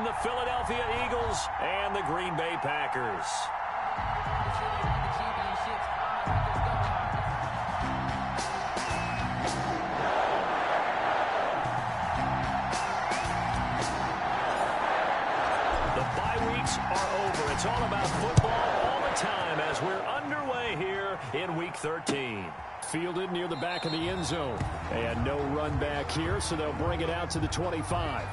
the Philadelphia Eagles and the Green Bay Packers. The bye weeks are over. It's all about football all the time as we're underway here in Week 13. Fielded near the back of the end zone. And no run back here, so they'll bring it out to the 25.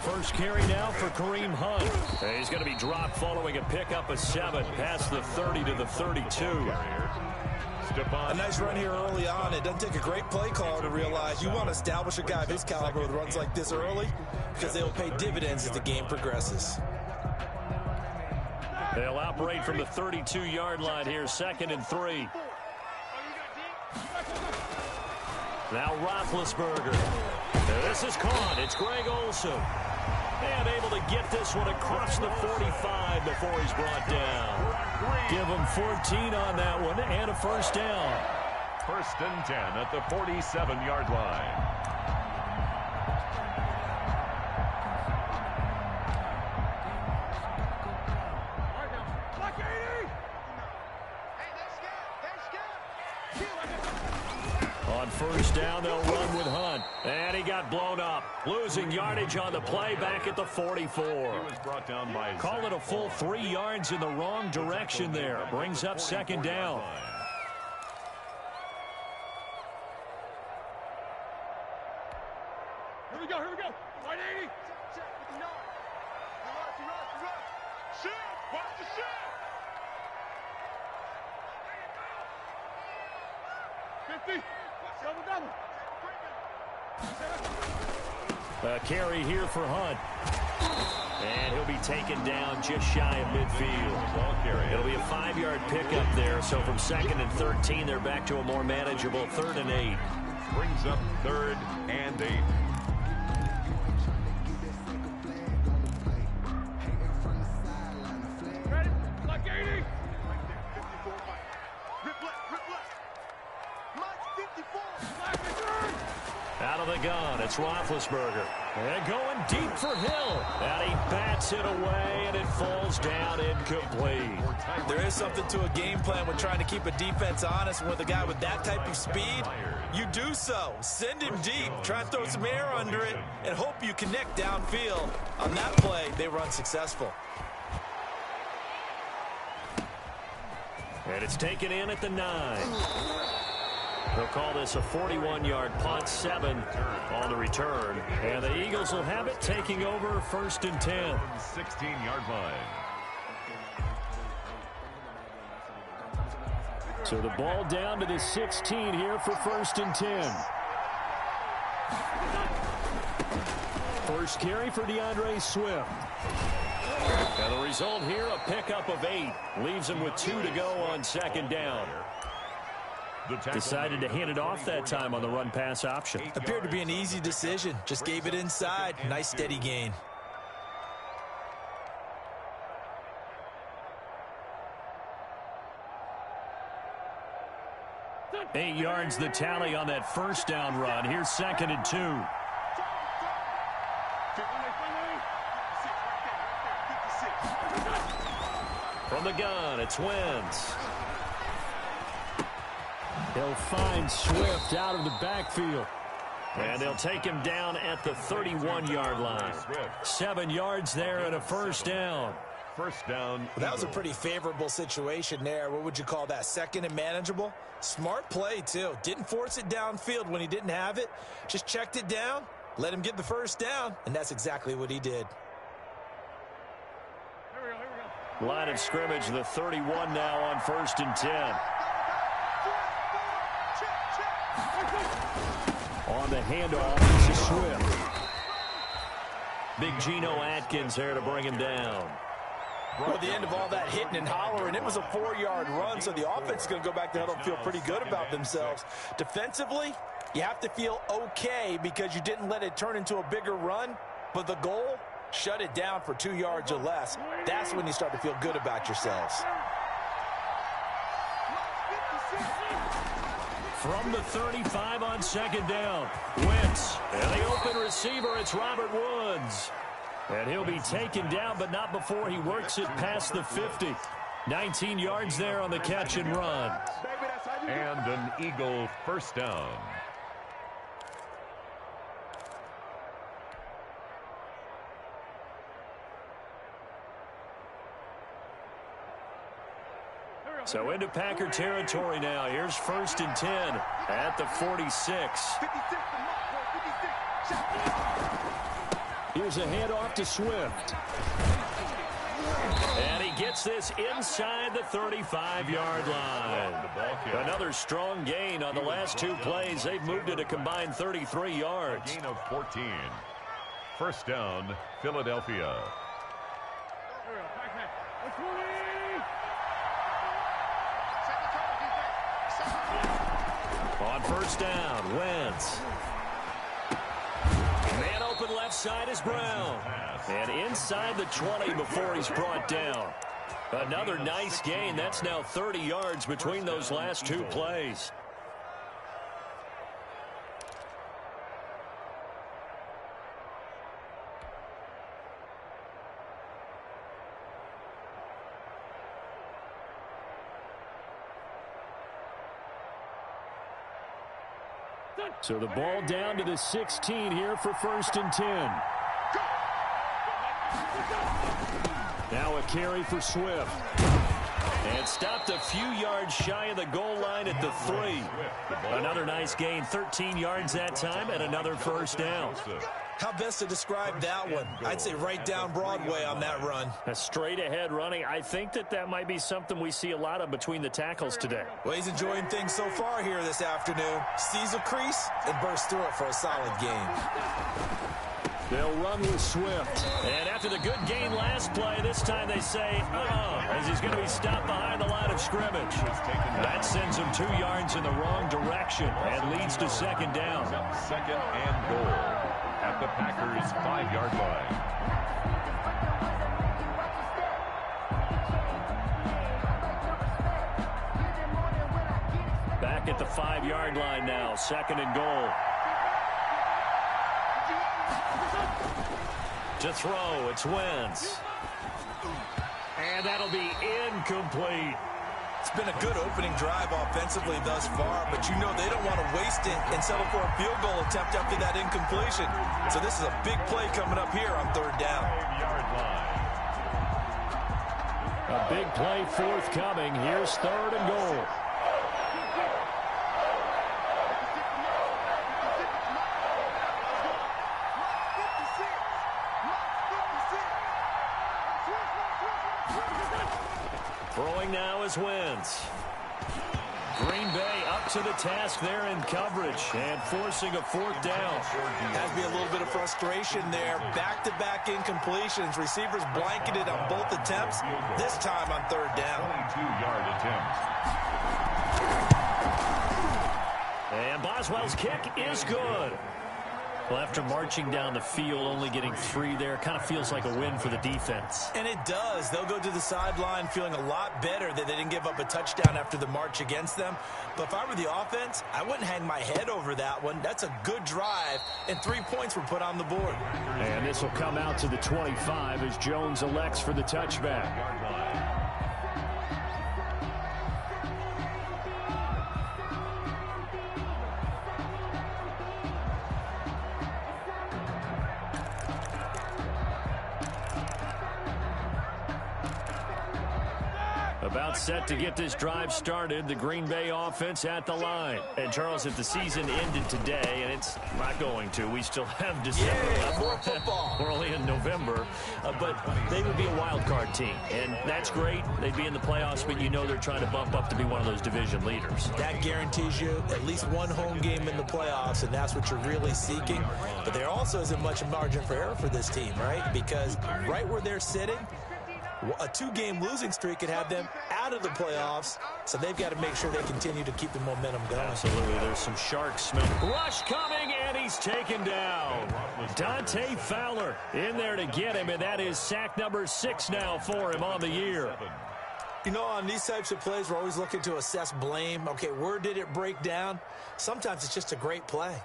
First carry now for Kareem Hunt. He's going to be dropped following a pickup of 7 past the 30 to the 32. A nice run here early on. It doesn't take a great play caller to realize you want to establish a guy of his caliber with runs like this early because they'll pay dividends as the game progresses. They'll operate from the 32-yard line here, 2nd and 3. Now Roethlisberger. This is caught. It's Greg Olsen. And able to get this one across the 45 before he's brought down. Give him 14 on that one and a first down. 1st and 10 at the 47-yard line. On first down, they'll run with Hunt. And he got blown up. Losing yardage on the play back at the 44. He was brought down by Call it a full 3 yards in the wrong direction there. Brings up 2nd down. Here we go, here we go. 180. Shoot! Watch the shoot! 50. Double. A carry here for Hunt. And he'll be taken down just shy of midfield. It'll be a 5-yard pickup there. So from 2nd and 13, they're back to a more manageable 3rd and 8. Brings up 3rd and 8. Ready? Like 80. Rip left. Mike 54. Out of the gun, it's Roethlisberger. And going deep for Hill. And he bats it away, and it falls down incomplete. There is something to a game plan when trying to keep a defense honest. With a guy with that type of speed, you do so. Send him deep. Try and throw some air under it and hope you connect downfield. On that play, they run successful. And it's taken in at the 9. They'll call this a 41-yard punt, 7 on the return. And the Eagles will have it taking over 1st and 10. 16-yard line. So the ball down to the 16 here for 1st and 10. First carry for DeAndre Swift. And the result here, a pickup of 8. Leaves him with 2 to go on 2nd down. Decided to hand it off that time on the run-pass option. Appeared to be an easy decision. Just gave it inside. Nice steady gain. 8 yards the tally on that first down run. Here's 2nd and 2. From the gun, it's Wentz. He'll find Swift out of the backfield. And they'll take him down at the 31-yard line. 7 yards there and a first down. First down. Well, that was a pretty favorable situation there. What would you call that? 2nd and manageable? Smart play, too. Didn't force it downfield when he didn't have it. Just checked it down, let him get the first down, and that's exactly what he did. Line of scrimmage, the 31 now on 1st and 10. On the handoff, this is Swift. Big Geno Atkins here to bring him down. Well, at the end of all that hitting and hollering, it was a 4-yard run, so the offense is going to go back to huddle and feel pretty good about themselves. Defensively, you have to feel okay because you didn't let it turn into a bigger run, but the goal, shut it down for 2 yards or less. That's when you start to feel good about yourselves. From the 35 on second down, Wentz. And the open receiver, it's Robert Woods. And he'll be taken down, but not before he works it past the 50. 19 yards there on the catch and run. And an Eagle first down. So into Packer territory now. Here's 1st and 10 at the 46. Here's a handoff to Swift. And he gets this inside the 35-yard line. Another strong gain on the last 2 plays. They've moved it a combined 33 yards. A gain of 14. First down, Philadelphia. On first down, Wentz. Man open left side is Brown. And inside the 20 before he's brought down. Another nice gain. That's now 30 yards between those last 2 plays. So the ball down to the 16 here for 1st and 10. Now a carry for Swift. And stopped a few yards shy of the goal line at the 3. Another nice gain, 13 yards that time, and another first down. How best to describe that one? I'd say right down Broadway on that run. A straight ahead running. I think that might be something we see a lot of between the tackles today. Well, he's enjoying things so far here this afternoon. Sees a crease and bursts through it for a solid gain. They'll run with Swift. And after the good gain last play, this time they say, as he's going to be stopped behind the line of scrimmage. That sends him 2 yards in the wrong direction and leads to second down. Second and goal at the Packers' 5-yard line. Back at the 5-yard line now, second and goal. To throw, it's Wentz. And that'll be incomplete. It's been a good opening drive offensively thus far, but you know they don't want to waste it and settle for a field goal attempt after that incompletion. So this is a big play coming up here on 3rd down. 5-yard line. A big play forthcoming. Here's 3rd and goal. Throwing now is Wentz. Green Bay up to the task there in coverage and forcing a 4th down. Has to be a little bit of frustration there. Back-to-back incompletions. Receivers blanketed on both attempts. This time on 3rd down. 22-yard attempt. And Boswell's kick is good. Well, after marching down the field, only getting 3 there, kind of feels like a win for the defense. And it does. They'll go to the sideline feeling a lot better that they didn't give up a touchdown after the march against them. But if I were the offense, I wouldn't hang my head over that one. That's a good drive, and 3 points were put on the board. And this will come out to the 25 as Jones elects for the touchback. A About set to get this drive started. The Green Bay offense at the line. And, Charles, if the season ended today, and it's not going to, we still have December. More football. We're only in November. But they would be a wild card team. And that's great. They'd be in the playoffs, but you know they're trying to bump up to be one of those division leaders. That guarantees you at least one home game in the playoffs, and that's what you're really seeking. But there also isn't much margin for error for this team, right? Because right where they're sitting, a two-game losing streak could have them out of the playoffs, so they've got to make sure they continue to keep the momentum going. Absolutely. There's some sharks smelling. Rush coming, and he's taken down. Dante Fowler in there to get him, and that is sack number 6 now for him on the year. You know, on these types of plays, we're always looking to assess blame. Okay, where did it break down? Sometimes it's just a great play.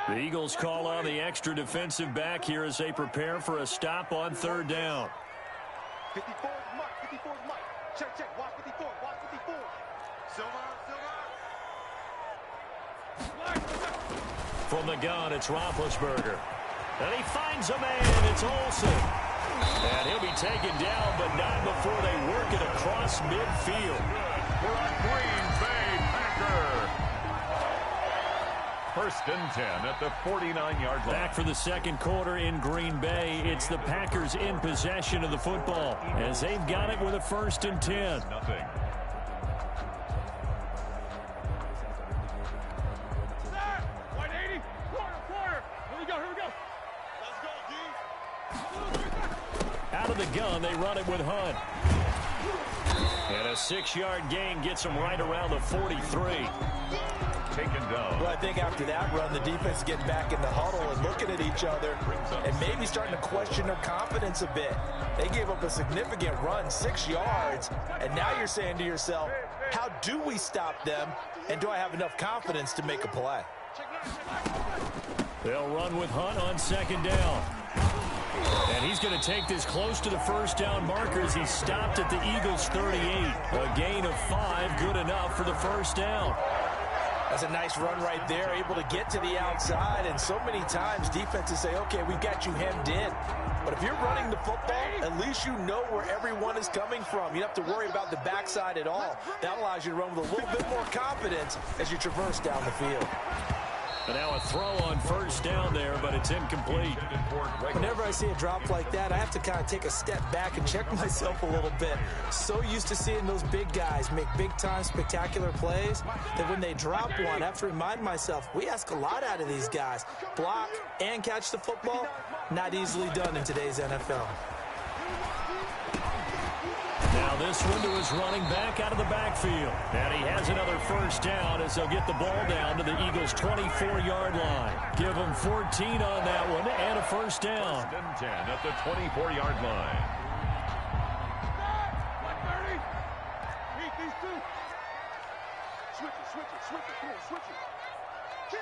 The Eagles call on the extra defensive back here as they prepare for a stop on 3rd down. 54 is Mike. 54 is Mike. Check, check. Watch 54. Watch 54. Silver. From the gun, it's Roethlisberger. And he finds a man. It's Olsen. And he'll be taken down, but not before they work it across midfield. For a Green Bay Packer. 1st and 10 at the 49-yard line. Back for the second quarter in Green Bay. It's the Packers in possession of the football as they've got it with a 1st and 10. Nothing. White 80. Quarter. Here we go. Let's go, D. Out of the gun, they run it with Hunt. And a 6-yard gain gets them right around the 43. Taken down. Well, I think after that run, the defense getting back in the huddle and looking at each other and maybe starting to question their confidence a bit. They gave up a significant run, 6 yards, and now you're saying to yourself, how do we stop them, and do I have enough confidence to make a play? They'll run with Hunt on 2nd down. And he's going to take this close to the 1st down marker as he's stopped at the Eagles' 38. A gain of 5, good enough for the 1st down. That's a nice run right there, able to get to the outside, and so many times defenses say, okay, we've got you hemmed in. But if you're running the football, at least you know where everyone is coming from. You don't have to worry about the backside at all. That allows you to run with a little bit more confidence as you traverse down the field. And now a throw on 1st down there, but it's incomplete. Whenever I see a drop like that, I have to kind of take a step back and check myself a little bit. So used to seeing those big guys make big-time spectacular plays that when they drop one, I have to remind myself, we ask a lot out of these guys. Block and catch the football, not easily done in today's NFL. Now this one to his running back out of the backfield. And he has another 1st down as they'll get the ball down to the Eagles' 24-yard line. Give them 14 on that one and a 1st down. 1st and 10 at the 24-yard line. 30. Beat these two. Switch it. Come on, switch it. Kill.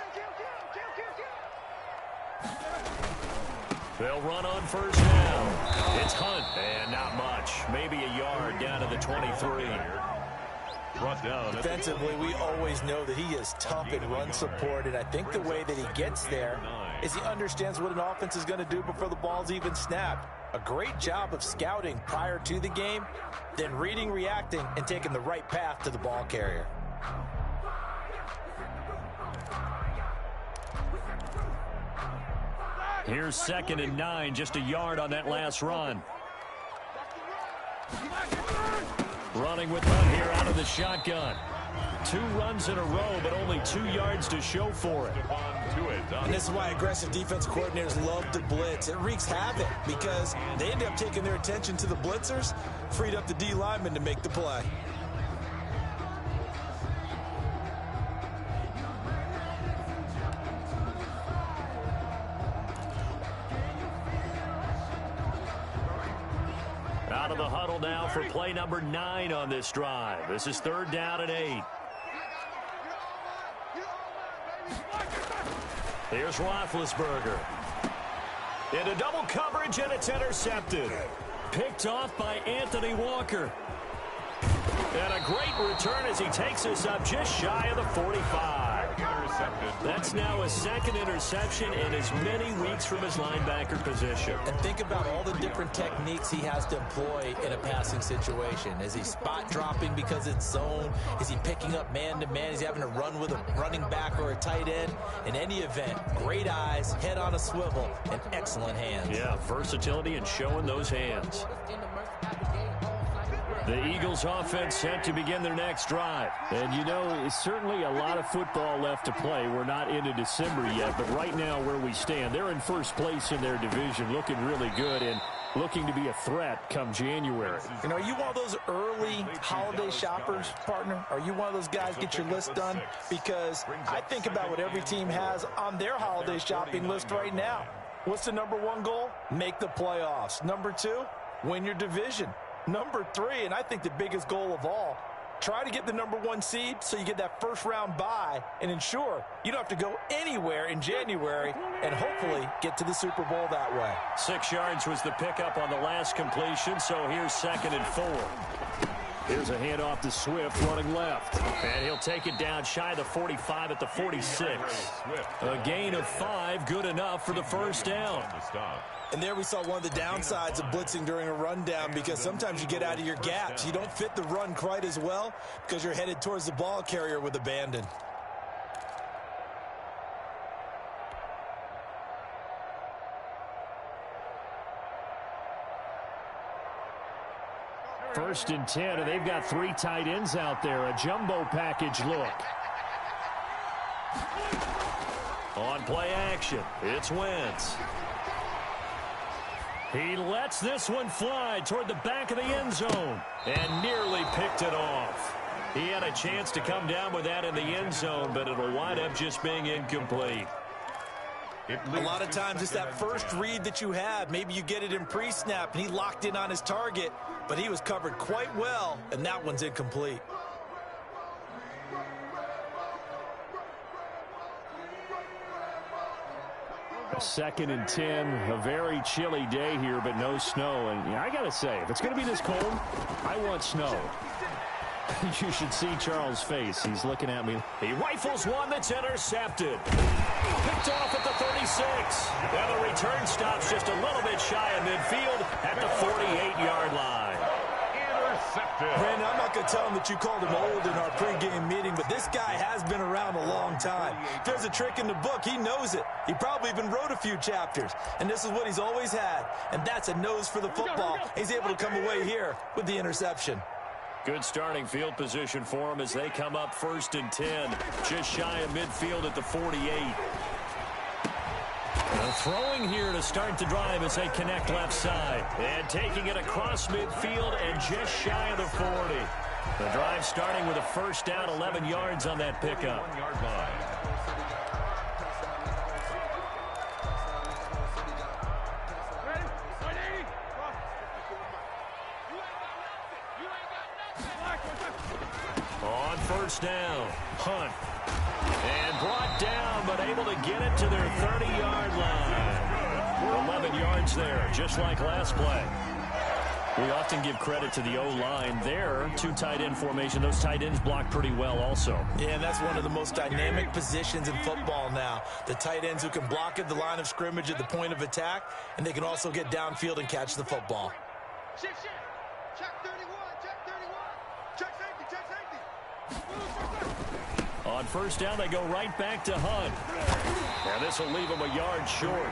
They'll run on 1st down. It's Hunt, and not much. Maybe a yard down to the 23. Brought down. Defensively, we always know that he is tough in run support, and I think the way that he gets there is he understands what an offense is going to do before the ball's even snapped. A great job of scouting prior to the game, then reading, reacting, and taking the right path to the ball carrier. Here's 2nd and 9, just a yard on that last run. Running with Hunt here out of the shotgun. 2 runs in a row, but only 2 yards to show for it. And this is why aggressive defense coordinators love to blitz. It wreaks havoc because they end up taking their attention to the blitzers, freed up the D lineman to make the play. Out of the huddle now for play number 9 on this drive. This is 3rd down and 8. Here's Roethlisberger. Into double coverage, and it's intercepted. Picked off by Anthony Walker. And a great return as he takes us up just shy of the 45. Intercepted That's now a second interception in as many weeks from his linebacker position. And think about all the different techniques he has to employ in a passing situation. Is he spot dropping because it's zone? Is he picking up man-to-man? Is he having to run with a running back or a tight end? In any event, great eyes, head on a swivel, and excellent hands. Yeah, versatility and showing those hands. The Eagles offense set to begin their next drive. And, you know, certainly a lot of football left to play. We're not into December yet, but right now where we stand, they're in first place in their division, looking really good and looking to be a threat come January. You know, are you one of those early holiday shoppers, partner? Are you one of those guys get your list done? Because I think about what every team has on their holiday shopping list right now. What's the number one goal? Make the playoffs. Number two, win your division. Number three, and I think the biggest goal of all, try to get the number one seed so you get that first round bye and ensure you don't have to go anywhere in January and hopefully get to the Super Bowl that way. 6 yards was the pickup on the last completion, so here's 2nd and 4. Here's a handoff to Swift running left. And he'll take it down shy of the 45 at the 46. A gain of 5, good enough for the first down. And there we saw one of the downsides of blitzing during a rundown, because sometimes you get out of your gaps. You don't fit the run quite as well because you're headed towards the ball carrier with abandon. First and 10, and they've got 3 tight ends out there. A jumbo package look. On play action, it's Wentz. He lets this one fly toward the back of the end zone and nearly picked it off. He had a chance to come down with that in the end zone, but it'll wind up just being incomplete. A lot of times it's that first read that you have. Maybe you get it in pre-snap, and he locked in on his target, but he was covered quite well, and that one's incomplete. Second and 10, a very chilly day here, but no snow. And yeah, I got to say, if it's going to be this cold, I want snow. You should see Charles' face. He's looking at me. He rifles one that's intercepted. Picked off at the 36. And the return stops just a little bit shy of midfield at the 48-yard line. Brandon, I'm not going to tell him that you called him old in our pregame meeting, but this guy has been around a long time. If there's a trick in the book, he knows it. He probably even wrote a few chapters, and this is what he's always had, and that's a nose for the football. He's able to come away here with the interception. Good starting field position for him as they come up 1st and 10, just shy of midfield at the 48. Throwing here to start the drive as they connect left side. And taking it across midfield and just shy of the 40. The drive starting with a first down, 11 yards on that pickup. On first down, Hunt. And brought down, but able to get it to their 30-yard line. 11 yards there, just like last play. We often give credit to the O-line there. 2 tight end formation. Those tight ends block pretty well also. Yeah, and that's one of the most dynamic positions in football now. The tight ends who can block at the line of scrimmage at the point of attack, and they can also get downfield and catch the football. Shift. Check 31. Check safety. On first down, they go right back to Hunt. And this will leave him a yard short.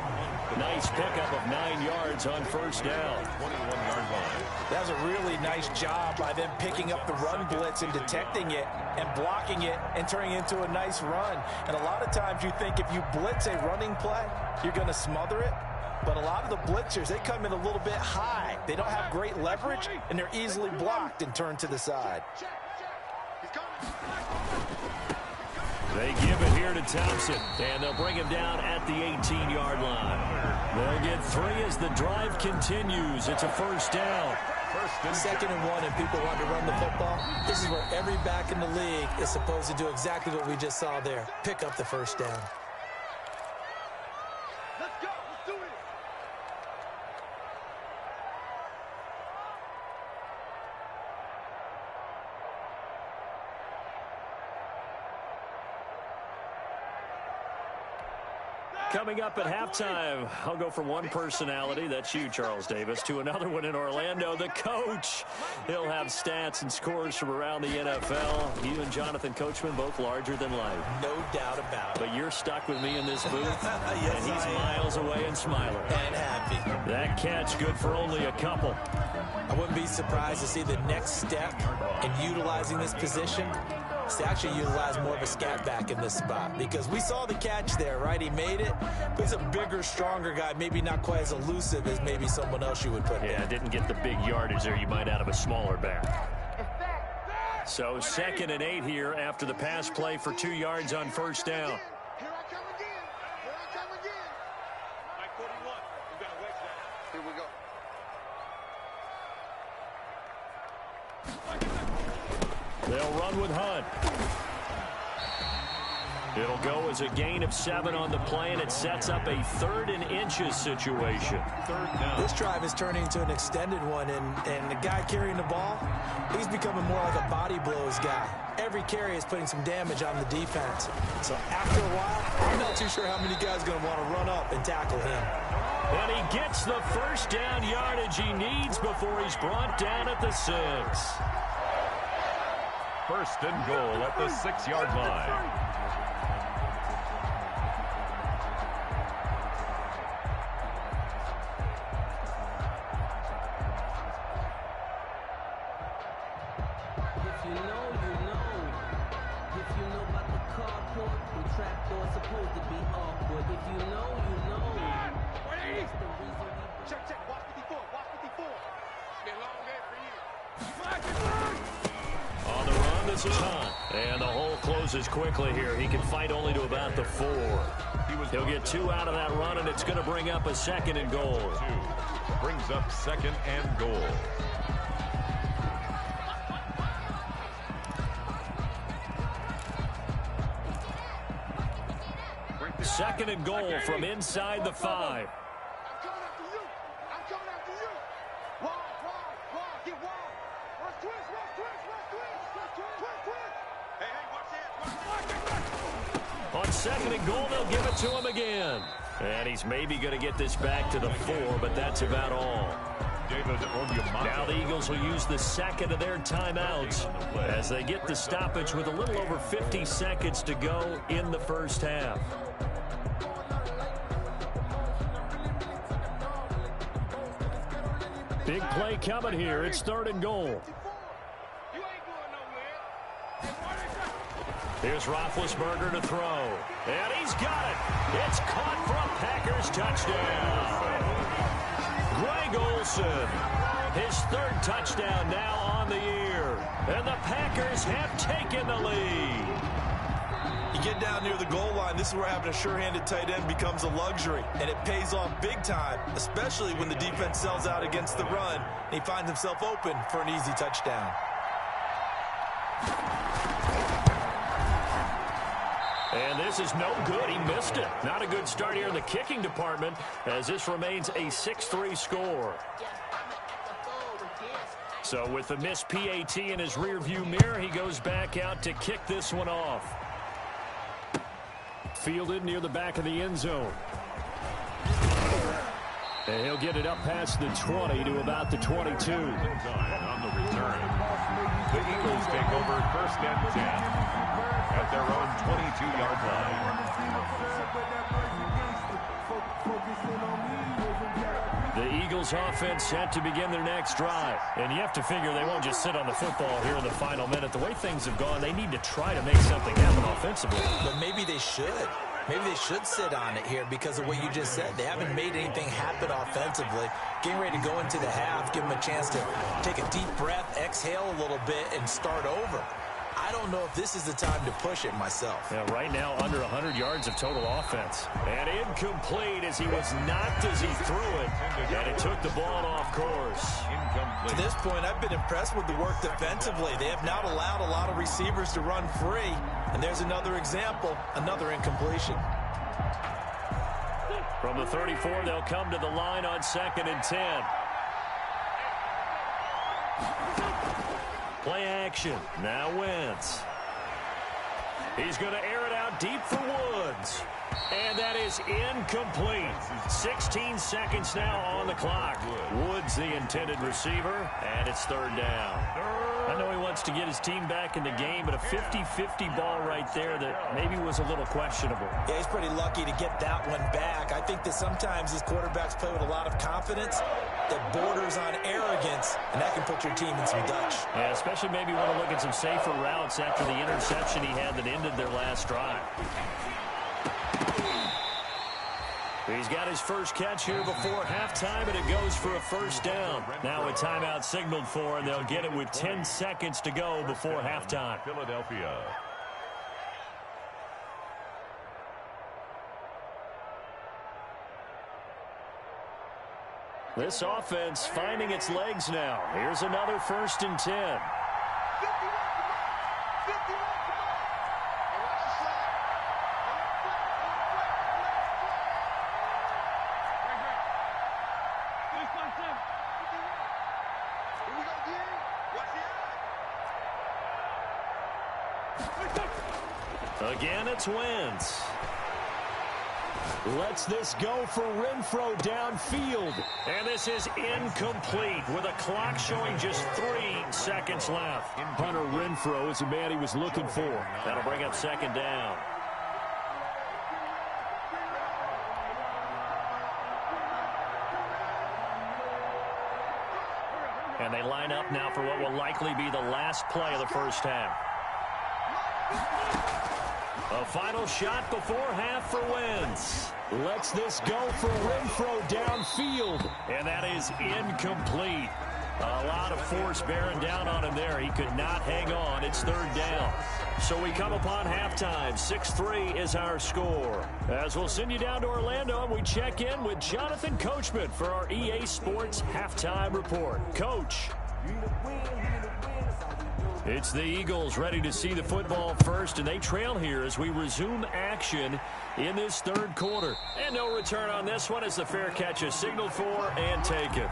Nice pickup of 9 yards on first down. 21-yard line. That was a really nice job by them picking up the run blitz and detecting it and blocking it and turning it into a nice run. And a lot of times you think if you blitz a running play, you're going to smother it. But a lot of the blitzers, they come in a little bit high. They don't have great leverage, and they're easily blocked and turned to the side. They give it here to Thompson, and they'll bring him down at the 18-yard line. They'll get 3 as the drive continues. It's a first down. 2nd and 1, and people want to run the football. This is where every back in the league is supposed to do exactly what we just saw there. Pick up the first down. Let's go. Let's do it. Coming up at halftime, I'll go from one personality, that's you, Charles Davis, to another one in Orlando, the coach. He'll have stats and scores from around the NFL. You and Jonathan Coachman, both larger than life. No doubt about it. But you're stuck with me in this booth, Yes, and he's I am. miles away and smiling. And happy. That catch good for only a couple. I wouldn't be surprised to see the next step in utilizing this position is to actually utilize more of a scat back in this spot, because we saw the catch there, right? He made it, but he's a bigger, stronger guy, maybe not quite as elusive as maybe someone else you would put Yeah, in. didn't get the big yardage there you might out of a smaller back. So 2nd and 8 here after the pass play for 2 yards on first down. Here I come again. Here I come again. Mike 41. You got to wedge that. Here we go. They'll run with Hunt. It'll go as a gain of 7 on the play, and it sets up a 3rd and inches situation. 3rd down. This drive is turning into an extended one, and the guy carrying the ball, he's becoming more like a body blows guy. Every carry is putting some damage on the defense. So after a while, I'm not too sure how many guys are going to want to run up and tackle him. And he gets the first down yardage he needs before he's brought down at the 6. 1st and goal at the 6-yard line. Check, check. Watch 54. Watch 54. It's been a long day for you. On the run, this is Hunt. And the hole closes quickly here. He can fight only to about the 4. He'll get 2 out of that run, and it's going to bring up a 2nd and goal. 2 brings up 2nd and goal. Second and goal from inside the 5. I'm coming after you. I'm coming after you. Wide. Get wide. Rush twist. Hey, watch this. 2nd and goal, they'll give it to him again. And he's maybe going to get this back to the 4, but that's about all. Now the Eagles will use the 2nd of their timeouts as they get the stoppage with a little over 50 seconds to go in the first half. Big play coming here. It's 3rd and goal. You ain't going nowhere. Here's Roethlisberger to throw. And he's got it. It's caught for a Packers touchdown. Greg Olsen, his 3rd touchdown now on the year. And the Packers have taken the lead. You get down near the goal line, this is where having a sure-handed tight end becomes a luxury, and it pays off big time, especially when the defense sells out against the run, and he finds himself open for an easy touchdown. And this is no good. He missed it. Not a good start here in the kicking department, as this remains a 6-3 score. So with the missed PAT in his rearview mirror, he goes back out to kick this one off. Fielded near the back of the end zone. And he'll get it up past the 20 to about the 22. On the return, the Eagles take over 1st and 10 at their own 22-yard line. The Eagles offense set to begin their next drive. And you have to figure they won't just sit on the football here in the final minute. The way things have gone, they need to try to make something happen offensively. But maybe they should. Maybe they should sit on it here because of what you just said. They haven't made anything happen offensively. Getting ready to go into the half, give them a chance to take a deep breath, exhale a little bit, and start over. I don't know if this is the time to push it myself. Yeah, right now, under 100 yards of total offense. And incomplete as he was knocked as he threw it. And it took the ball off course. To this point, I've been impressed with the work defensively. They have not allowed a lot of receivers to run free. And there's another example, another incompletion. From the 34, they'll come to the line on 2nd and 10. Play action. Now Wentz. He's going to air it out deep for Woods. And that is incomplete. 16 seconds now on the clock. Woods the intended receiver, and it's third down. I know he wants to get his team back in the game, but a 50-50 ball right there that maybe was a little questionable. Yeah, he's pretty lucky to get that one back. I think that sometimes these quarterbacks play with a lot of confidence that borders on arrogance, and that can put your team in some Dutch. Yeah, especially maybe want to look at some safer routes after the interception he had that ended their last drive. He's got his first catch here before halftime, and it goes for a first down. Now a timeout signaled for, and they'll get it with 10 seconds to go before halftime. Philadelphia. This offense finding its legs now. Here's another 1st and 10. Again, it's Wentz. Lets this go for Renfro downfield. And this is incomplete with a clock showing just 3 seconds left. Hunter Renfro is the man he was looking for. That'll bring up second down. And they line up now for what will likely be the last play of the first half. A final shot before half for Wentz. Lets this go for Renfro downfield. And that is incomplete. A lot of force bearing down on him there. He could not hang on. It's third down. So we come upon halftime. 6-3 is our score. As we'll send you down to Orlando, and we check in with Jonathan Coachman for our EA Sports Halftime Report. Coach. It's the Eagles ready to see the football first, and they trail here as we resume action in this third quarter. And no return on this one as the fair catch is signaled for and taken.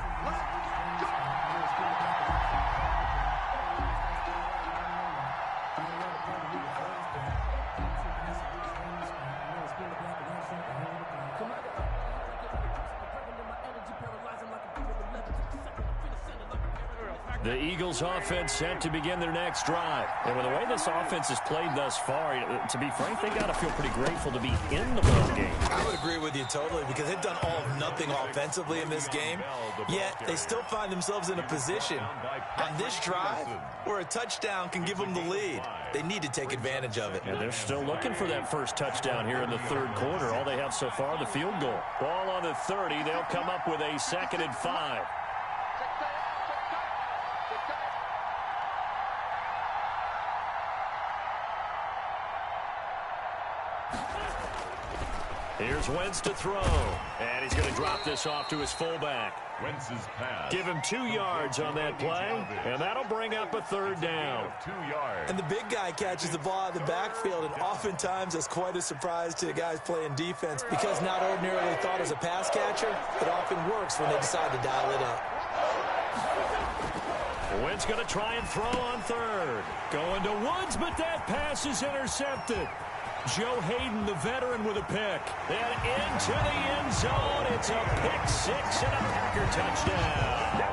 The Eagles offense set to begin their next drive. And with the way this offense has played thus far, to be frank, they got to feel pretty grateful to be in the ball game. I would agree with you totally because they've done all of nothing offensively in this game, yet they still find themselves in a position on this drive where a touchdown can give them the lead. They need to take advantage of it. And they're still looking for that first touchdown here in the third quarter. All they have so far, the field goal. Ball on the 30. They'll come up with a 2nd and 5. Here's Wentz to throw. And he's going to drop this off to his fullback. Wentz's pass. Give him 2 yards on that play, and that'll bring up a third down. 2 yards. And the big guy catches the ball out of the backfield, and oftentimes that's quite a surprise to the guys playing defense because not ordinarily thought as a pass catcher, it often works when they decide to dial it up. Wentz going to try and throw on third. Going to Woods, but that pass is intercepted. Joe Hayden, the veteran, with a pick. Then into the end zone. It's a pick 6 and a Packer touchdown.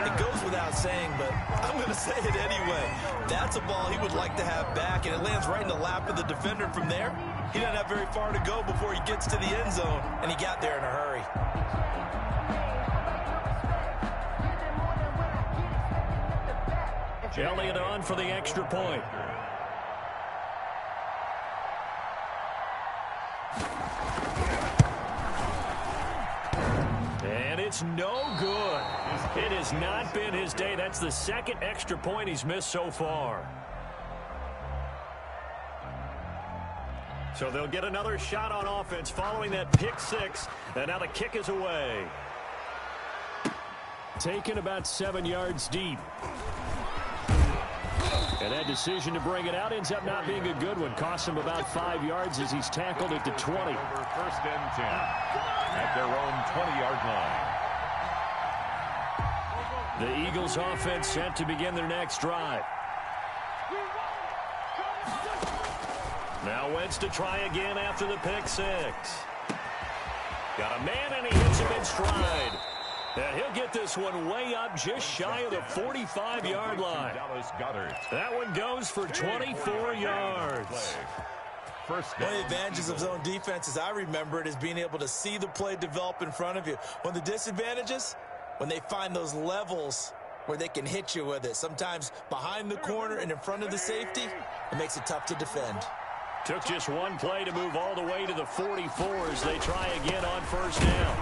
It goes without saying, but I'm going to say it anyway. That's a ball he would like to have back, and it lands right in the lap of the defender from there. He doesn't have very far to go before he gets to the end zone, and he got there in a hurry. Elliott on for the extra point. And it's no good. It has not been his day. That's the 2nd extra point he's missed so far. So they'll get another shot on offense following that pick 6. And now the kick is away. Taken about 7 yards deep. And that decision to bring it out ends up not being a good one. Costs him about 5 yards as he's tackled at the 20. Over 1st and 10 at their own 20-yard line. The Eagles offense set to begin their next drive. Now Wentz to try again after the pick six. Got a man, and he hits him in stride. And he'll get this one way up just shy of the 45-yard line. That one goes for 24 yards. One of the advantages of zone defense, as I remember it, is being able to see the play develop in front of you. One of the disadvantages, when they find those levels where they can hit you with it. Sometimes behind the corner and in front of the safety, it makes it tough to defend. Took just one play to move all the way to the 44 as they try again on first down.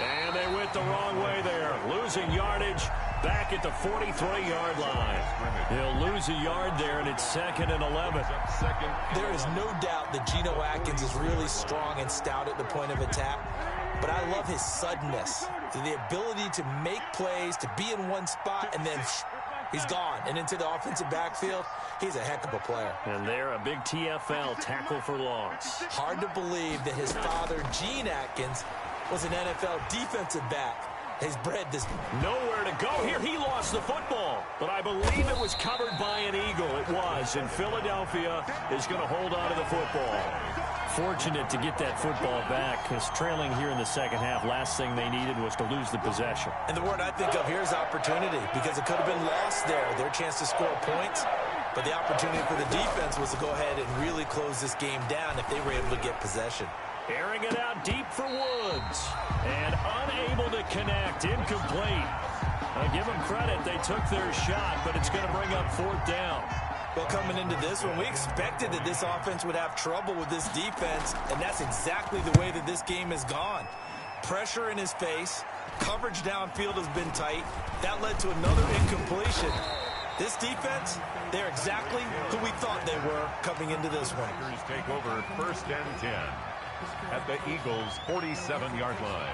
And they went the wrong way there. Losing yardage back at the 43-yard line. He'll lose a yard there, and it's 2nd and 11. There is no doubt that Geno Atkins is really strong and stout at the point of attack. But I love his suddenness, the ability to make plays, to be in one spot, and then he's gone. And into the offensive backfield, he's a heck of a player. And they're a big TFL, tackle for loss. Hard to believe that his father, Gene Atkins, was an NFL defensive back. He's bred this. Nowhere to go here. He lost the football, but I believe it was covered by an Eagle. It was, and Philadelphia is going to hold on to the football. Fortunate to get that football back, because trailing here in the second half, last thing they needed was to lose the possession. And the word I think of here is opportunity, because it could have been lost there, their chance to score points. But the opportunity for the defense was to go ahead and really close this game down if they were able to get possession. Airing it out deep for Woods. And unable to connect. Incomplete. I give them credit. They took their shot, but it's going to bring up 4th down. Well, coming into this one, we expected that this offense would have trouble with this defense, and that's exactly the way that this game has gone. Pressure in his face. Coverage downfield has been tight. That led to another incompletion. This defense, they're exactly who we thought they were coming into this one. Packers take over 1st and 10 at the Eagles' 47-yard line.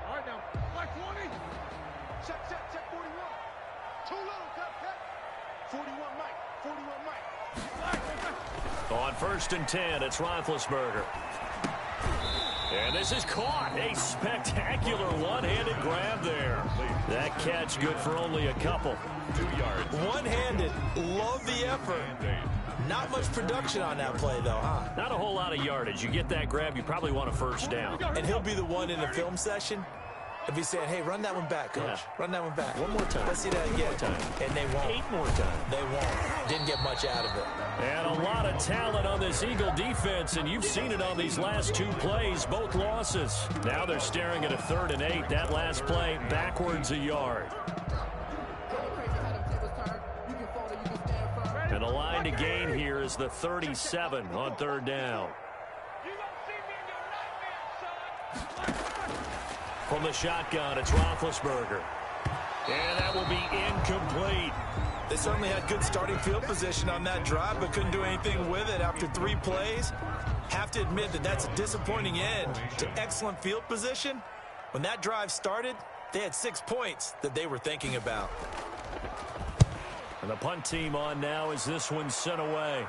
All right, now, black 20. Check 41. Too low, cut. 41 Mike. 41 Mike. On 1st and 10, it's Roethlisberger. And this is caught. A spectacular one-handed grab there. That catch good for only a couple. 2 yards. One-handed. Love the effort. Not much production on that play, though, huh? Not a whole lot of yardage. You get that grab, you probably want a 1st down. And he'll be the one in the film session. He'll be saying, hey, run that one back, Coach. Yeah. Run that one back. One more time. Let's see that again. One more time. And they won't. 8 more times. They won't. Didn't get much out of it. And a lot of talent on this Eagle defense, and you've seen it on these last 2 plays, both losses. Now they're staring at a 3rd and 8. That last play, backwards a yard. And a line to gain here is the 37 on 3rd down. From the shotgun, it's Roethlisberger. And that will be incomplete. They certainly had good starting field position on that drive, but couldn't do anything with it after 3 plays. Have to admit that that's a disappointing end to excellent field position. When that drive started, they had 6 points that they were thinking about. And the punt team on now as this one's sent away.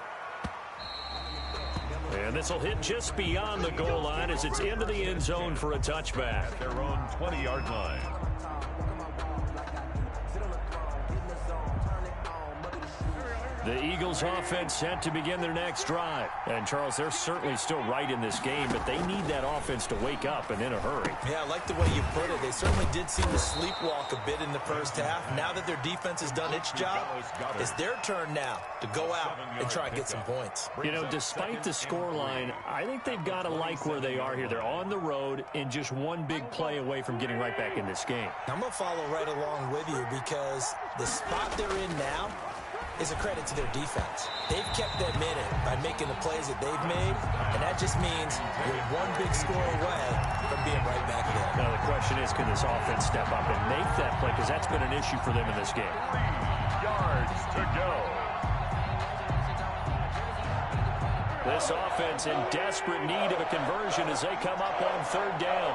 And this will hit just beyond the goal line as it's into the end zone for a touchback. At their own 20-yard line. The Eagles offense set to begin their next drive. And, Charles, they're certainly still right in this game, but they need that offense to wake up and in a hurry. Yeah, I like the way you put it. They certainly did seem to sleepwalk a bit in the first half. Now that their defense has done its job, it's their turn now to go out and try and get some points. You know, despite the scoreline, I think they've got to like where they are here. They're on the road and just one big play away from getting right back in this game. I'm going to follow right along with you because the spot they're in now is a credit to their defense. They've kept them in it by making the plays that they've made, and that just means you're one big score away from being right back there. Now the question is, can this offense step up and make that play? Because that's been an issue for them in this game. 3 yards to go. This offense in desperate need of a conversion as they come up on 3rd down.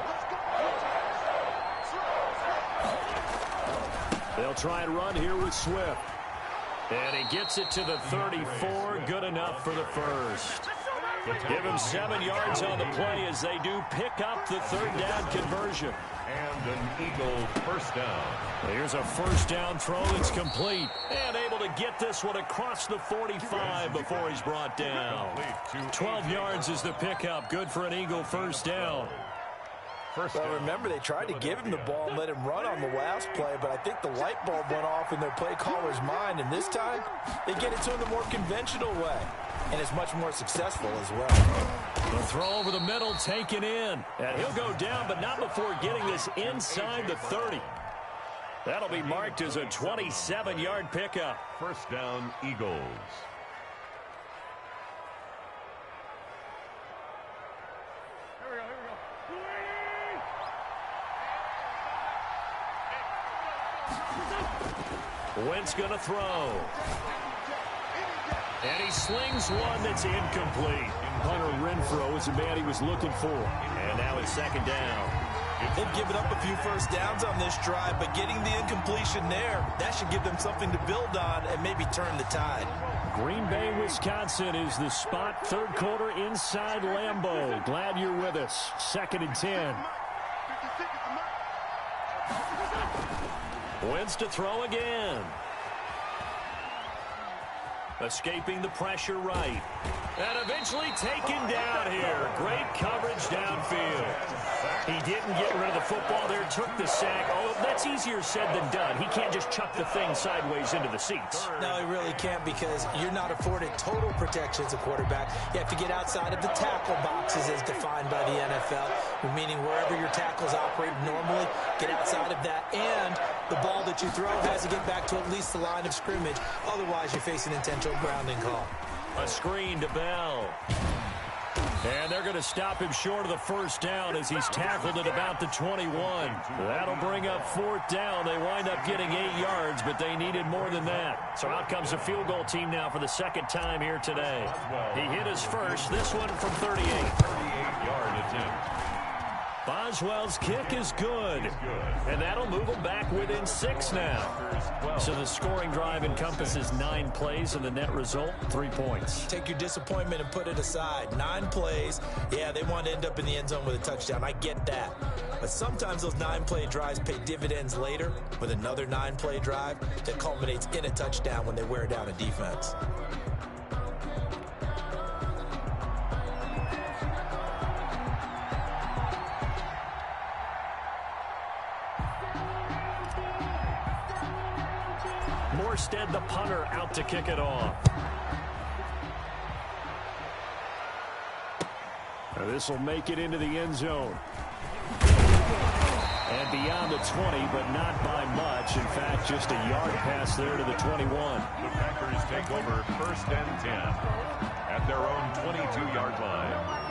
They'll try and run here with Swift. And he gets it to the 34. Good enough for the 1st. Give him 7 yards on the play as they do pick up the third down conversion. And an Eagle first down. Here's a first down throw that's complete. And able to get this one across the 45 before he's brought down. 12 yards is the pickup. Good for an Eagle first down. Well, remember, they tried to give him the ball and let him run on the last play, but I think the light bulb went off in their play caller's mind, and this time they get it to him the more conventional way, and it's much more successful as well. The throw over the middle taken in, and he'll go down, but not before getting this inside the 30. That'll be marked as a 27-yard pickup. First down, Eagles. Wentz going to throw. And he slings one that's incomplete. Hunter Renfrow is the man he was looking for. And now it's second down. They've given up a few first downs on this drive, but getting the incompletion there, that should give them something to build on and maybe turn the tide. Green Bay, Wisconsin is the spot. Third quarter inside Lambeau. Glad you're with us. 2nd and 10. Wentz to throw again. Escaping the pressure right. And eventually taken down here. Great coverage downfield. He didn't get rid of the football there, took the sack. Oh, that's easier said than done. He can't just chuck the thing sideways into the seats. No, he really can't, because you're not afforded total protection as a quarterback. You have to get outside of the tackle boxes as defined by the NFL, meaning wherever your tackles operate normally, get outside of that, and the ball that you throw has to get back to at least the line of scrimmage. Otherwise, you face an intentional grounding call. A screen to Bell. And they're going to stop him short of the first down as he's tackled at about the 21. That'll bring up 4th down. They wind up getting 8 yards, but they needed more than that. So out comes a field goal team now for the second time here today. He hit his first, this one from 38. 38-yard attempt. Boswell's kick is good. And that'll move them back within 6 now. So the scoring drive encompasses 9 plays, and the net result, 3 points. Take your disappointment and put it aside. 9 plays. Yeah, they want to end up in the end zone with a touchdown. I get that. But sometimes those 9-play drives pay dividends later with another 9-play drive that culminates in a touchdown when they wear down a defense. Morstead, the punter, out to kick it off. This will make it into the end zone. And beyond the 20, but not by much. In fact, just a yard pass there to the 21. The Packers take over 1st and 10 at their own 22-yard line.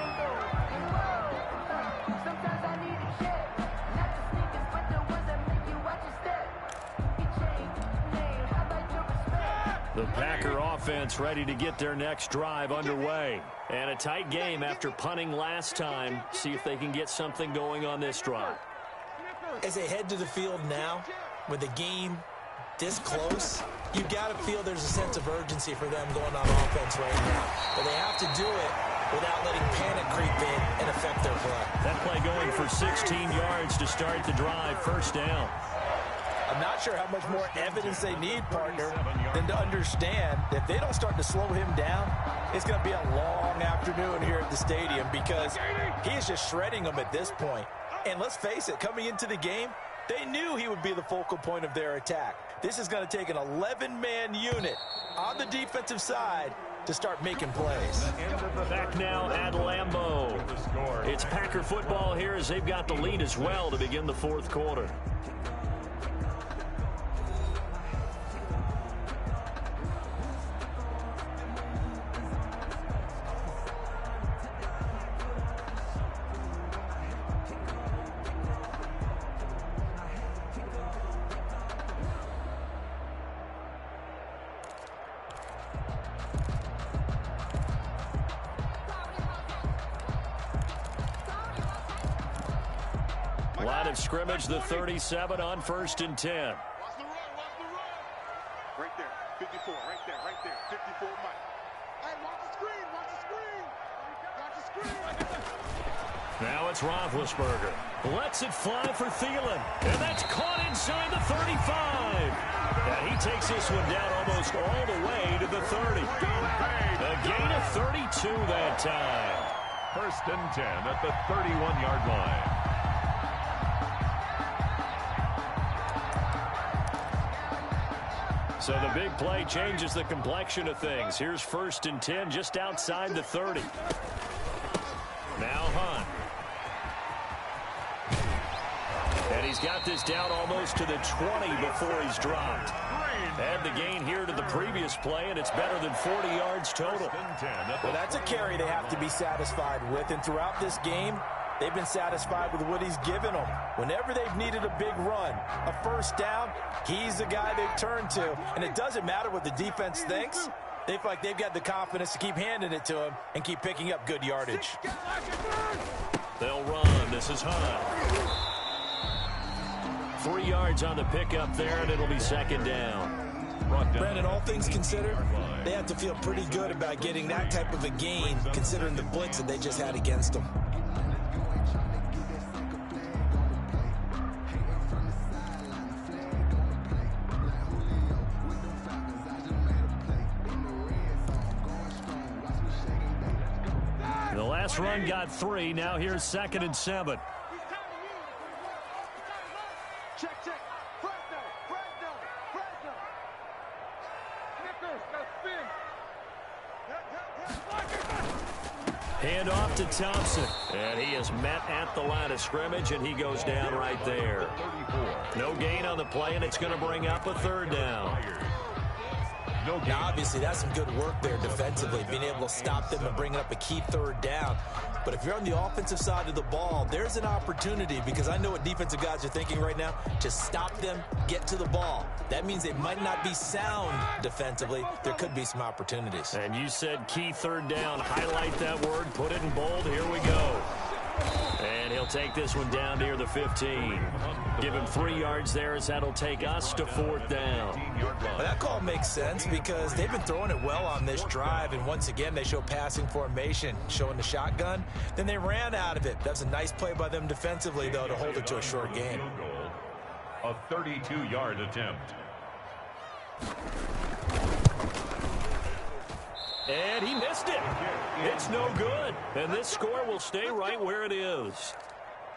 The Packer offense ready to get their next drive underway. And a tight game after punting last time. See if they can get something going on this drive. As they head to the field now, with the game this close, you got to feel there's a sense of urgency for them going on offense right now. But they have to do it without letting panic creep in and affect their play. That play going for 16 yards to start the drive. First down. I'm not sure how much more evidence they need, partner, than to understand that if they don't start to slow him down, it's going to be a long afternoon here at the stadium, because he is just shredding them at this point. And let's face it, coming into the game, they knew he would be the focal point of their attack. This is going to take an 11-man unit on the defensive side to start making plays. Back now at Lambeau. It's Packer football here as they've got the lead as well to begin the 4th quarter. Line of scrimmage, the 37 on 1st and 10. Watch the run, watch the run. Right there, 54, right there, 54, Mike. Hey, watch the screen, watch the screen. Now it's Roethlisberger. Lets it fly for Thielen. And that's caught inside the 35. And he takes this one down almost all the way to the 30. A gain of 32 that time. 1st and 10 at the 31-yard line. So the big play changes the complexion of things. Here's 1st and 10 just outside the 30. Now Hunt. And he's got this down almost to the 20 before he's dropped. Add the gain here to the previous play, and it's better than 40 yards total. Well, that's a carry they have to be satisfied with, and throughout this game, they've been satisfied with what he's given them. Whenever they've needed a big run, a 1st down, he's the guy they've turned to. And it doesn't matter what the defense thinks. They feel like they've got the confidence to keep handing it to him and keep picking up good yardage. They'll run. This is Hunt. 3 yards on the pickup there, and it'll be 2nd down. Brandon, all things considered, they have to feel pretty good about getting that type of a gain, considering the blitz that they just had against them. The last run got 3. Now here's 2nd and 7. Check. Fresno. Hand off to Thompson. And he is met at the line of scrimmage, and he goes down right there. No gain on the play, and it's going to bring up a 3rd down. Now, obviously, that's some good work there defensively, being able to stop them and bringing up a key 3rd down. But if you're on the offensive side of the ball, there's an opportunity, because I know what defensive guys are thinking right now. Just stop them, get to the ball. That means they might not be sound defensively. There could be some opportunities. And you said key 3rd down. Highlight that word. Put it in bold. Here we go. And he'll take this one down near the 15. Give him 3 yards there, as that'll take us to 4th down. Well, that call makes sense because they've been throwing it well on this drive, and once again they show passing formation, showing the shotgun. Then they ran out of it. That's a nice play by them defensively, though, to hold it to a short gain. A 32-yard attempt. And he missed it. It's no good. And this score will stay right where it is.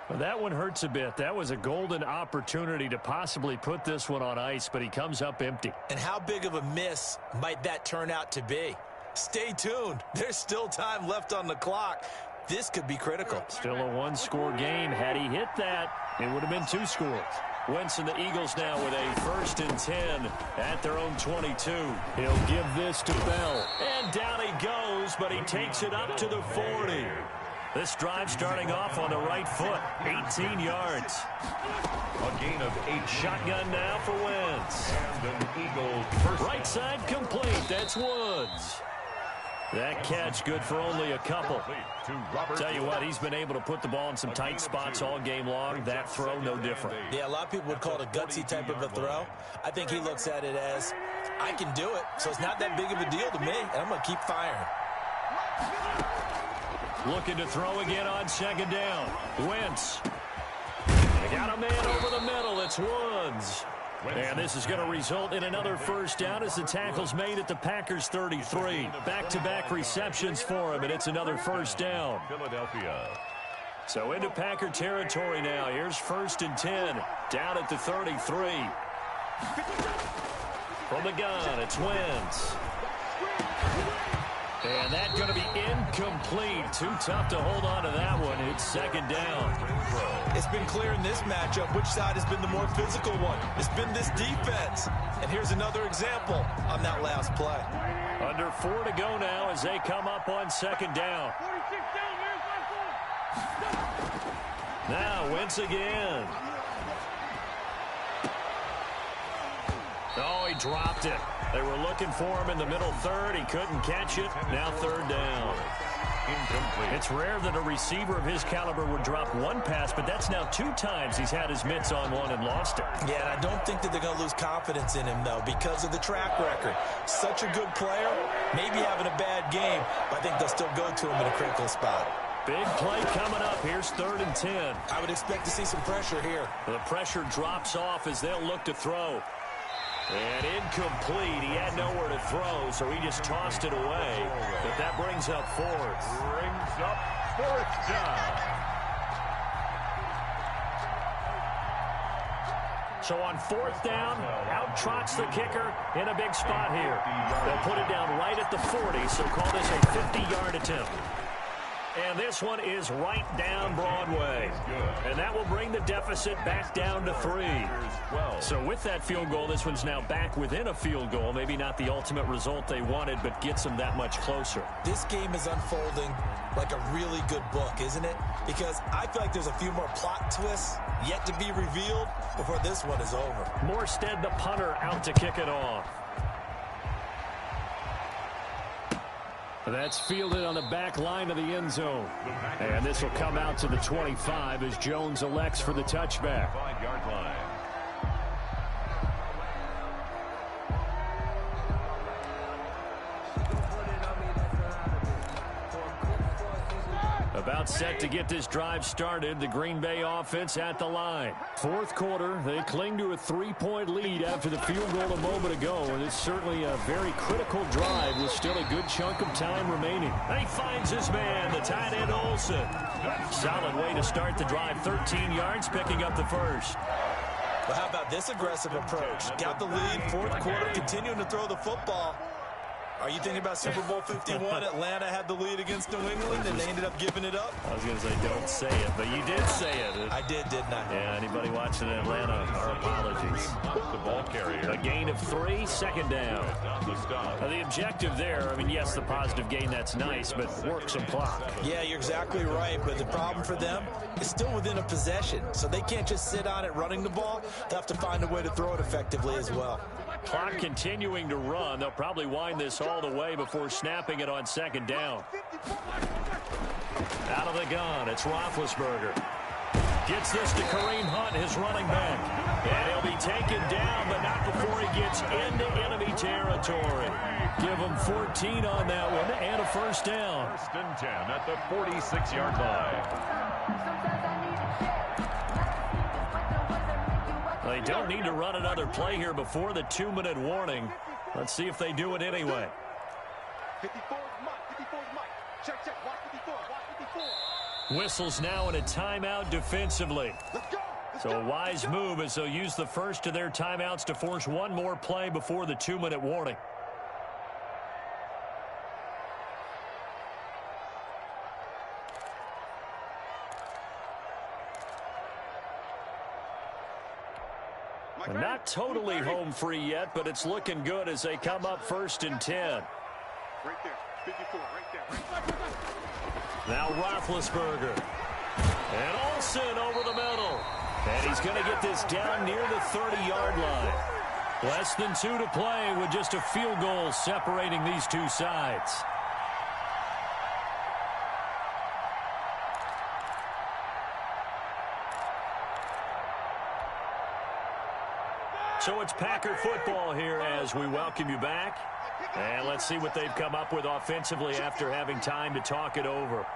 Well, that one hurts a bit. That was a golden opportunity to possibly put this one on ice, but he comes up empty. And how big of a miss might that turn out to be? Stay tuned. There's still time left on the clock. This could be critical. Still a 1-score game. Had he hit that, it would have been 2 scores. Wentz and the Eagles now with a 1st and 10 at their own 22. He'll give this to Bell. And down he goes, but he takes it up to the 40. This drive starting off on the right foot. 18 yards. A gain of 8. Shotgun now for Wentz. And an Eagle first. Right side complete. That's Woods. That catch good for only a couple. Tell you what, he's been able to put the ball in some tight spots all game long. That throw, no different. Yeah, a lot of people would call it a gutsy type of a throw. I think he looks at it as, I can do it, so it's not that big of a deal to me, and I'm going to keep firing. Looking to throw again on 2nd down. Wentz. They got a man over the middle. It's Woods. And this is going to result in another 1st down as the tackle's made at the Packers 33. Back-to-back receptions for him, and it's another 1st down. Philadelphia. So into Packer territory now. Here's 1st and 10. Down at the 33. From the gun, it's Wentz. And that's going to be incomplete. Too tough to hold on to that one. It's 2nd down. It's been clear in this matchup which side has been the more physical one. It's been this defense. And here's another example on that last play. Under 4 to go now as they come up on 2nd down. Now Wentz again. Oh, he dropped it. They were looking for him in the middle third. He couldn't catch it. Now 3rd down. Incomplete. It's rare that a receiver of his caliber would drop one pass, but that's now 2 times he's had his mitts on one and lost it. Yeah, and I don't think that they're going to lose confidence in him, though, because of the track record. Such a good player, maybe having a bad game, but I think they'll still go to him in a critical spot. Big play coming up. Here's 3rd and 10. I would expect to see some pressure here. The pressure drops off as they'll look to throw. And incomplete. He had nowhere to throw, so he just tossed it away. But that brings up 4th. Brings up 4th down. So on 4th down, out trots the kicker in a big spot here. They'll put it down right at the 40, so call this a 50-yard attempt. And this one is right down Broadway. And that will bring the deficit back down to 3. So with that field goal, this one's now back within a field goal. Maybe not the ultimate result they wanted, but gets them that much closer. This game is unfolding like a really good book, isn't it? Because I feel like there's a few more plot twists yet to be revealed before this one is over. Morstead, the punter, out to kick it off. That's fielded on the back line of the end zone. And this will come out to the 25 as Jones elects for the touchback. 5-yard line. About set to get this drive started. The Green Bay offense at the line. 4th quarter, they cling to a 3-point lead after the field goal a moment ago. And it's certainly a very critical drive with still a good chunk of time remaining. He finds his man, the tight end Olsen. Solid way to start the drive. 13 yards, picking up the 1st. But how about this aggressive approach? Got the lead, 4th quarter, continuing to throw the football. Are you thinking about Super Bowl 51? Atlanta had the lead against New England, and they ended up giving it up? I was going to say, don't say it, but you did say it. I did, didn't I? Yeah, anybody watching Atlanta, our apologies. The ball carrier. A gain of 3, 2nd down. The objective there, I mean, yes, the positive gain, that's nice, but work some clock. Yeah, you're exactly right, but the problem for them is still within a possession, so they can't just sit on it running the ball. They'll have to find a way to throw it effectively as well. Clock continuing to run. They'll probably wind this all the way before snapping it on 2nd down. Out of the gun, it's Roethlisberger. Gets this to Kareem Hunt, his running back. And he'll be taken down, but not before he gets into enemy territory. Give him 14 on that one and a 1st down. 1st and 10 at the 46-yard line. They don't need to run another play here before the 2-minute warning. Let's see if they do it anyway. 54 is Mike. 54 is Mike. Check. Watch 54. Watch 54. Whistles now in a timeout defensively. Let's go. So a wise move as they'll use the first of their timeouts to force one more play before the 2-minute warning. And not totally home free yet, but it's looking good as they come up 1st and 10. Right there. 54. Right there. Now Roethlisberger. And Olsen over the middle. And he's going to get this down near the 30-yard line. Less than 2 to play with just a field goal separating these two sides. So it's Packer football here as we welcome you back. And let's see what they've come up with offensively after having time to talk it over.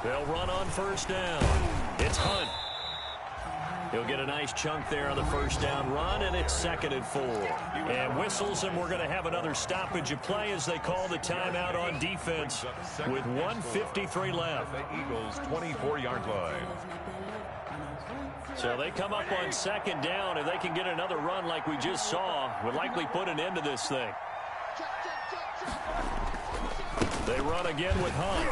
They'll run on 1st down. It's Hunt. He'll get a nice chunk there on the 1st down run, and it's 2nd and 4. And whistles, and we're going to have another stoppage of play as they call the timeout on defense with 1:53 left. The Eagles' 24-yard line. So they come up on 2nd down. If they can get another run like we just saw, would likely put an end to this thing. They run again with Hunt.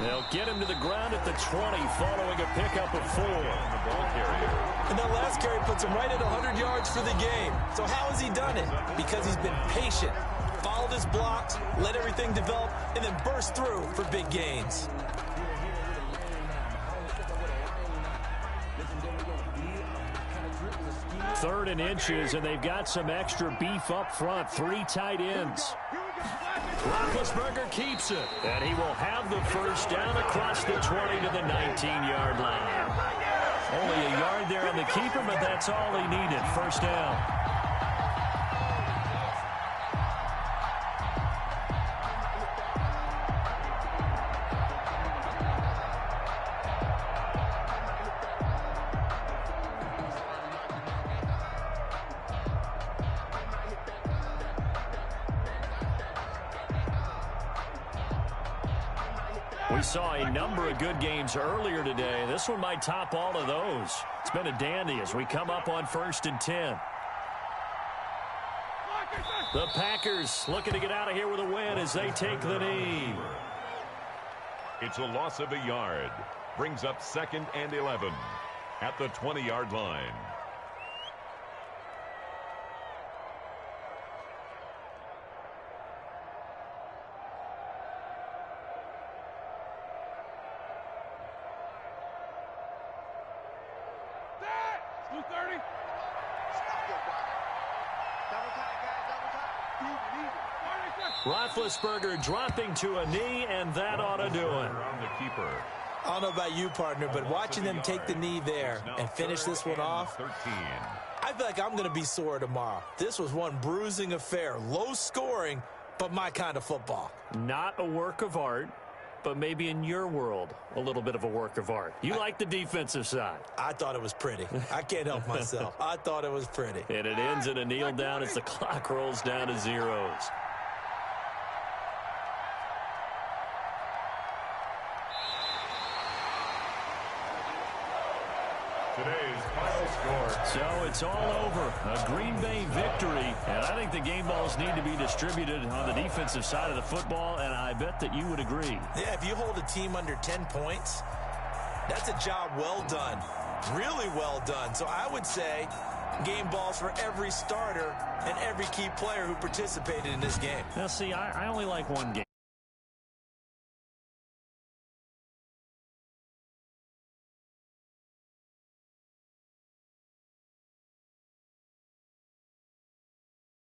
They'll get him to the ground at the 20 following a pickup of 4. And that last carry puts him right at 100 yards for the game. So how has he done it? Because he's been patient, followed his blocks, let everything develop, and then burst through for big gains. Third and inches, and they've got some extra beef up front. 3 tight ends. Roethlisberger keeps it, and he will have the 1st down across the 20 to the 19-yard line. Only a yard there on the keeper, but that's all he needed. 1st down. We saw a number of good games earlier today. This one might top all of those. It's been a dandy as we come up on 1st and 10. The Packers looking to get out of here with a win as they take the knee. It's a loss of a yard. Brings up 2nd and 11 at the 20-yard line. Roethlisberger dropping to a knee, and that ought to do it. On the keeper. I don't know about you, partner, but watching them take the knee there and finish this one off, 13. I feel like I'm going to be sore tomorrow. This was one bruising affair. Low scoring, but my kind of football. Not a work of art, but maybe in your world, a little bit of a work of art. You like the defensive side. I thought it was pretty. I can't help myself. I thought it was pretty. And it ends in a kneel down as the clock rolls down to zeros. Today's final score. So it's all over. A Green Bay victory. And I think the game balls need to be distributed on the defensive side of the football, and I bet that you would agree. Yeah, if you hold a team under 10 points, that's a job well done. Really well done. So I would say game balls for every starter and every key player who participated in this game. Now, see, I only like one game.